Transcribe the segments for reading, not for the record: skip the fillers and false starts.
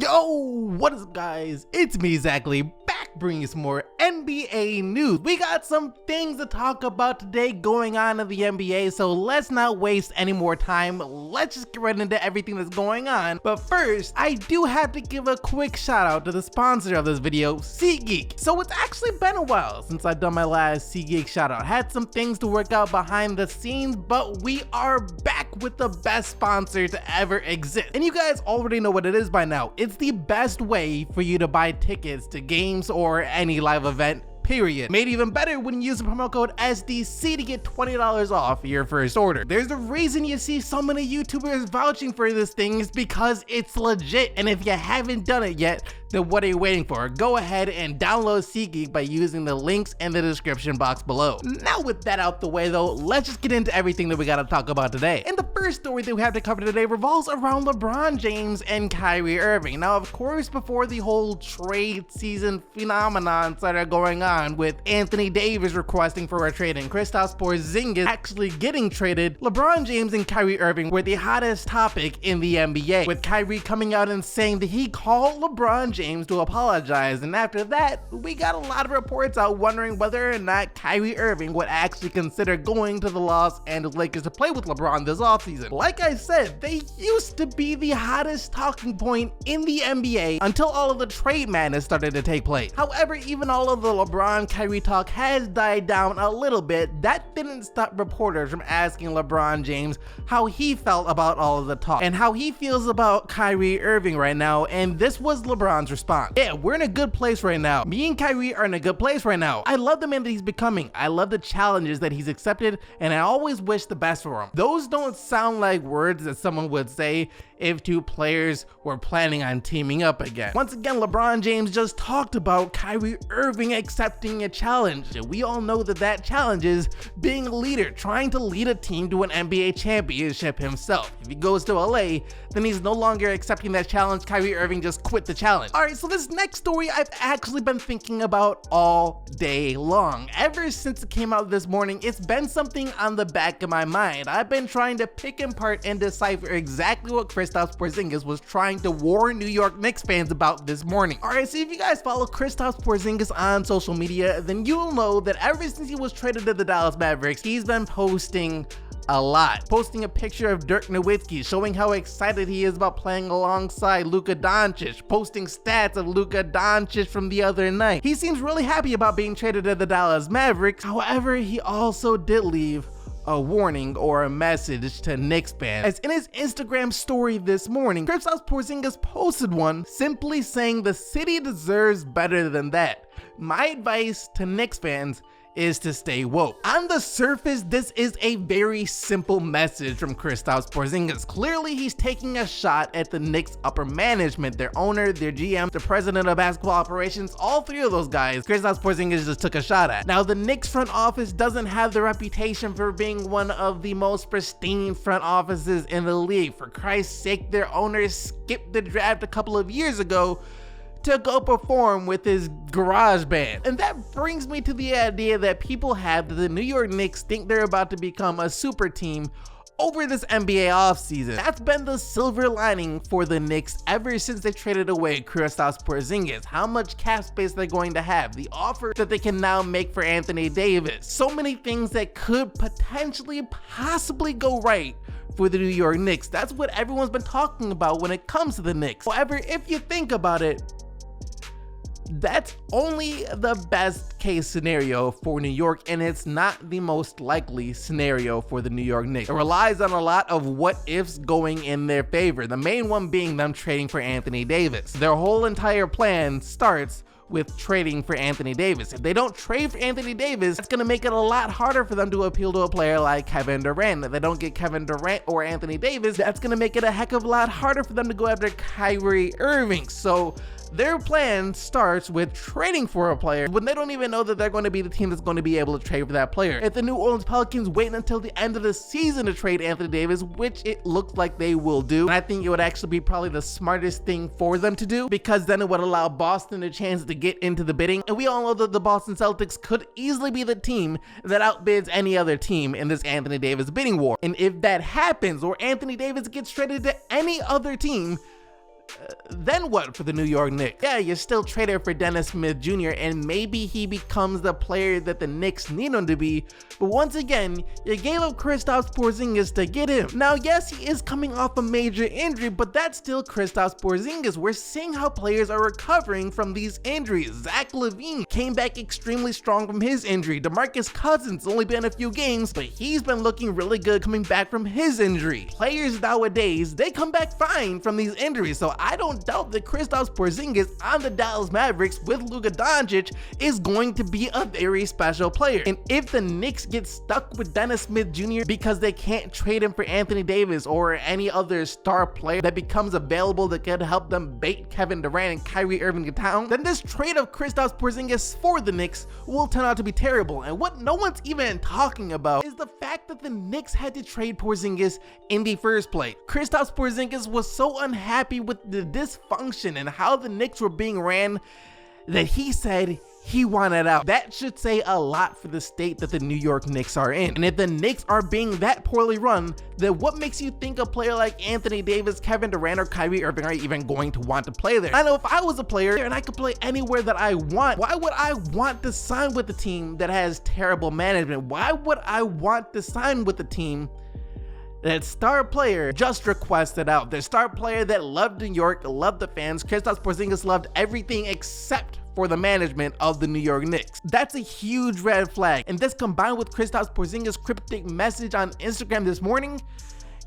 Yo, what is up guys? It's me, Zachary, back bringing you some more NBA news. We got some things to talk about today going on in the NBA, so let's not waste any more time. Let's just get right into everything that's going on. But first, I do have to give a quick shout out to the sponsor of this video, SeatGeek. So it's actually been a while since I've done my last SeatGeek shout out. Had some things to work out behind the scenes, but we are back with the best sponsor to ever exist. And you guys already know what it is by now. It's the best way for you to buy tickets to games or any live event, period. Made even better when you use the promo code SDC to get $20 off your first order. There's a reason you see so many YouTubers vouching for this thing, is because it's legit. And if you haven't done it yet, then what are you waiting for? Go ahead and download SeatGeek by using the links in the description box below. Now with that out the way though, let's just get into everything that we gotta talk about today. And the first story that we have to cover today revolves around LeBron James and Kyrie Irving. Now of course, before the whole trade season phenomenon started going on with Anthony Davis requesting for a trade and Kristaps Porzingis actually getting traded, LeBron James and Kyrie Irving were the hottest topic in the NBA, with Kyrie coming out and saying that he called LeBron James to apologize, and after that we got a lot of reports out wondering whether or not Kyrie Irving would actually consider going to the Los Angeles Lakers to play with LeBron this offseason. Like I said, they used to be the hottest talking point in the NBA until all of the trade madness started to take place. However, even all of the LeBron Kyrie talk has died down a little bit. That didn't stop reporters from asking LeBron James how he felt about all of the talk and how he feels about Kyrie Irving right now, and this was LeBron's response. Yeah, we're in a good place right now. Me and Kyrie are in a good place right now. I love the man that he's becoming. I love the challenges that he's accepted, and I always wish the best for him. Those don't sound like words that someone would say if two players were planning on teaming up again. Once again, LeBron James just talked about Kyrie Irving accepting a challenge. And we all know that that challenge is being a leader, trying to lead a team to an NBA championship himself. If he goes to LA, then he's no longer accepting that challenge. Kyrie Irving just quit the challenge. All right, so this next story I've actually been thinking about all day long. Ever since it came out this morning, it's been something on the back of my mind. I've been trying to pick apart and decipher exactly what Kristaps Porzingis was trying to warn New York Knicks fans about this morning. All right, so if you guys follow Kristaps Porzingis on social media, then you'll know that ever since he was traded to the Dallas Mavericks, he's been posting a lot. Posting a picture of Dirk Nowitzki, showing how excited he is about playing alongside Luka Doncic, posting stats of Luka Doncic from the other night. He seems really happy about being traded to the Dallas Mavericks. However, he also did leave a warning or a message to Knicks fans, as in his Instagram story this morning, Kristaps Porzingis posted one simply saying the city deserves better than that. My advice to Knicks fans is to stay woke. On the surface, this is a very simple message from Kristaps Porzingis. Clearly, he's taking a shot at the Knicks upper management, their owner, their GM, the president of basketball operations, all three of those guys Kristaps Porzingis just took a shot at. Now, the Knicks front office doesn't have the reputation for being one of the most pristine front offices in the league. For Christ's sake, their owner skipped the draft a couple of years ago to go perform with his garage band. And that brings me to the idea that people have that the New York Knicks think they're about to become a super team over this NBA offseason. That's been the silver lining for the Knicks ever since they traded away Kristaps Porzingis. How much cap space they're going to have, the offer that they can now make for Anthony Davis. So many things that could potentially possibly go right for the New York Knicks. That's what everyone's been talking about when it comes to the Knicks. However, if you think about it, that's only the best case scenario for New York, and it's not the most likely scenario for the New York Knicks. It relies on a lot of what ifs going in their favor, the main one being them trading for Anthony Davis. Their whole entire plan starts with trading for Anthony Davis. If they don't trade for Anthony Davis, that's going to make it a lot harder for them to appeal to a player like Kevin Durant. If they don't get Kevin Durant or Anthony Davis, that's going to make it a heck of a lot harder for them to go after Kyrie Irving. So their plan starts with trading for a player when they don't even know that they're going to be the team that's going to be able to trade for that player. If the New Orleans Pelicans wait until the end of the season to trade Anthony Davis, which it looks like they will do, and I think it would actually be probably the smartest thing for them to do, because then it would allow Boston a chance to get into the bidding. And we all know that the Boston Celtics could easily be the team that outbids any other team in this Anthony Davis bidding war. And if that happens, or Anthony Davis gets traded to any other team, then what for the New York Knicks? Yeah, you're still traded for Dennis Smith Jr. and maybe he becomes the player that the Knicks need him to be, but once again, you gave up Kristaps Porzingis to get him. Now, yes, he is coming off a major injury, but that's still Kristaps Porzingis. We're seeing how players are recovering from these injuries. Zach LaVine came back extremely strong from his injury. DeMarcus Cousins only been a few games, but he's been looking really good coming back from his injury. Players nowadays, they come back fine from these injuries, so I don't doubt that Kristaps Porzingis on the Dallas Mavericks with Luka Doncic is going to be a very special player. And if the Knicks get stuck with Dennis Smith Jr. because they can't trade him for Anthony Davis or any other star player that becomes available that could help them bait Kevin Durant and Kyrie Irving to town, then this trade of Kristaps Porzingis for the Knicks will turn out to be terrible. And what no one's even talking about is the fact that the Knicks had to trade Porzingis in the first place. Kristaps Porzingis was so unhappy with the dysfunction and how the Knicks were being ran that he said he wanted out. That should say a lot for the state that the New York Knicks are in. And if the Knicks are being that poorly run, then what makes you think a player like Anthony Davis, Kevin Durant, or Kyrie Irving are even going to want to play there? I know if I was a player and I could play anywhere that I want, why would I want to sign with a team that has terrible management? Why would I want to sign with a team that star player just requested out? Their star player that loved New York, loved the fans. Kristaps Porzingis loved everything except for the management of the New York Knicks. That's a huge red flag. And this combined with Kristaps Porzingis' cryptic message on Instagram this morning,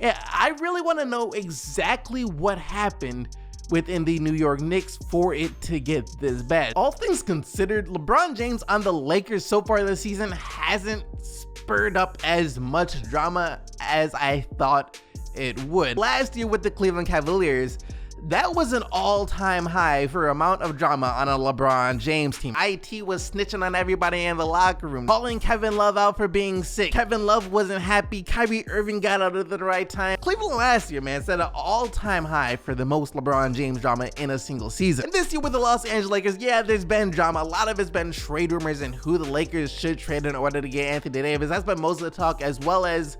I really want to know exactly what happened within the New York Knicks for it to get this bad. All things considered, LeBron James on the Lakers so far this season hasn't spurred up as much drama as I thought it would. Last year with the Cleveland Cavaliers, that was an all-time high for amount of drama on a LeBron James team. IT was snitching on everybody in the locker room, calling Kevin Love out for being sick. Kevin Love wasn't happy. Kyrie Irving got out at the right time. Cleveland last year, man, set an all-time high for the most LeBron James drama in a single season. And this year with the Los Angeles Lakers, yeah, there's been drama. A lot of it's been trade rumors and who the Lakers should trade in order to get Anthony Davis. That's been most of the talk, as well as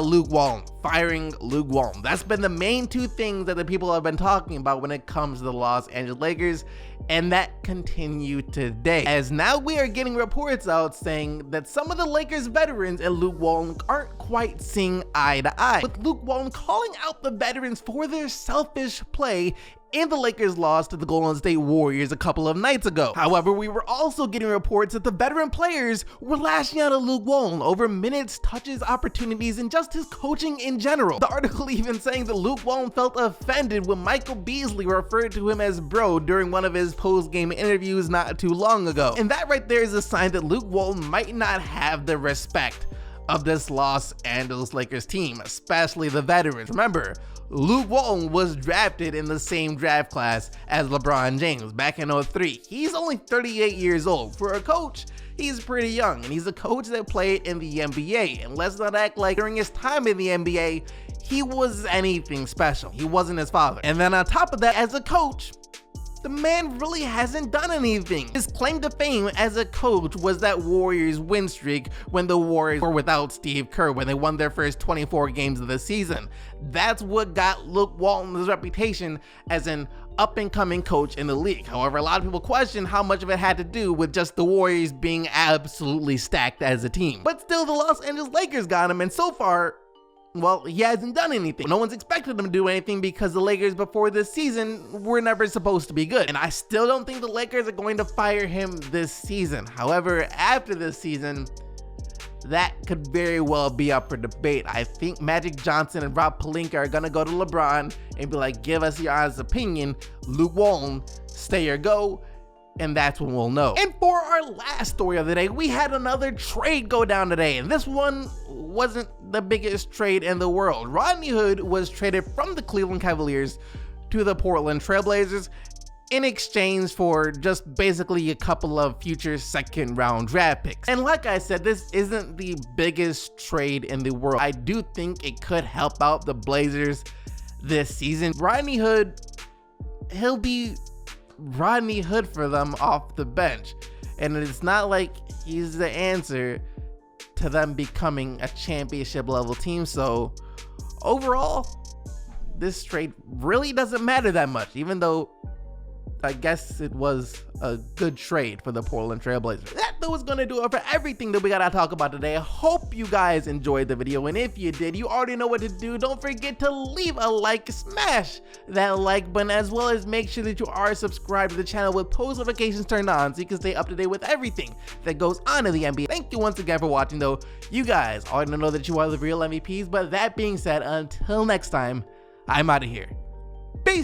Luke Walton, firing Luke Walton. That's been the main two things that the people have been talking about when it comes to the Los Angeles Lakers, and that continued today, as now we are getting reports out saying that some of the Lakers veterans and Luke Walton aren't quite seeing eye to eye, with Luke Walton calling out the veterans for their selfish play in the Lakers' loss to the Golden State Warriors a couple of nights ago. However, we were also getting reports that the veteran players were lashing out at Luke Walton over minutes, touches, opportunities, and just his coaching in general. The article even saying that Luke Walton felt offended when Michael Beasley referred to him as bro during one of his post-game interviews not too long ago. And that right there is a sign that Luke Walton might not have the respect of this Los Angeles Lakers team, especially the veterans. Remember, Luke Walton was drafted in the same draft class as LeBron James back in 2003. He's only 38 years old. For a coach, he's pretty young, and he's a coach that played in the NBA. And let's not act like during his time in the NBA, he was anything special. He wasn't his father. And then on top of that, as a coach, the man really hasn't done anything. His claim to fame as a coach was that Warriors win streak when the Warriors were without Steve Kerr, when they won their first 24 games of the season. That's what got Luke Walton's reputation as an up-and-coming coach in the league. However, a lot of people question how much of it had to do with just the Warriors being absolutely stacked as a team. But still, the Los Angeles Lakers got him, and so far, well, he hasn't done anything. No one's expected him to do anything because the Lakers before this season were never supposed to be good. And I still don't think the Lakers are going to fire him this season. However, after this season, that could very well be up for debate. I think Magic Johnson and Rob Pelinka are gonna go to LeBron and be like, give us your honest opinion. Luke Walton, stay or go. And that's when we'll know. And for our last story of the day, we had another trade go down today, and this one wasn't the biggest trade in the world. Rodney Hood was traded from the Cleveland Cavaliers to the Portland Trailblazers in exchange for just basically a couple of future second-round draft picks. And like I said, this isn't the biggest trade in the world. I do think it could help out the Blazers this season. Rodney Hood, he'll be Rodney Hood for them off the bench, and it's not like he's the answer to them becoming a championship level team. So overall, this trade really doesn't matter that much, even though I guess it was a good trade for the Portland Trailblazers. That was gonna do it for everything that we gotta talk about today. I hope you guys enjoyed the video, and if you did, you already know what to do. Don't forget to leave a like, smash that like button, as well as make sure that you are subscribed to the channel with post notifications turned on so you can stay up to date with everything that goes on in the NBA. Thank you once again for watching though. You guys already know that you are the real MVPs, but that being said, until next time, I'm out of here. Peace!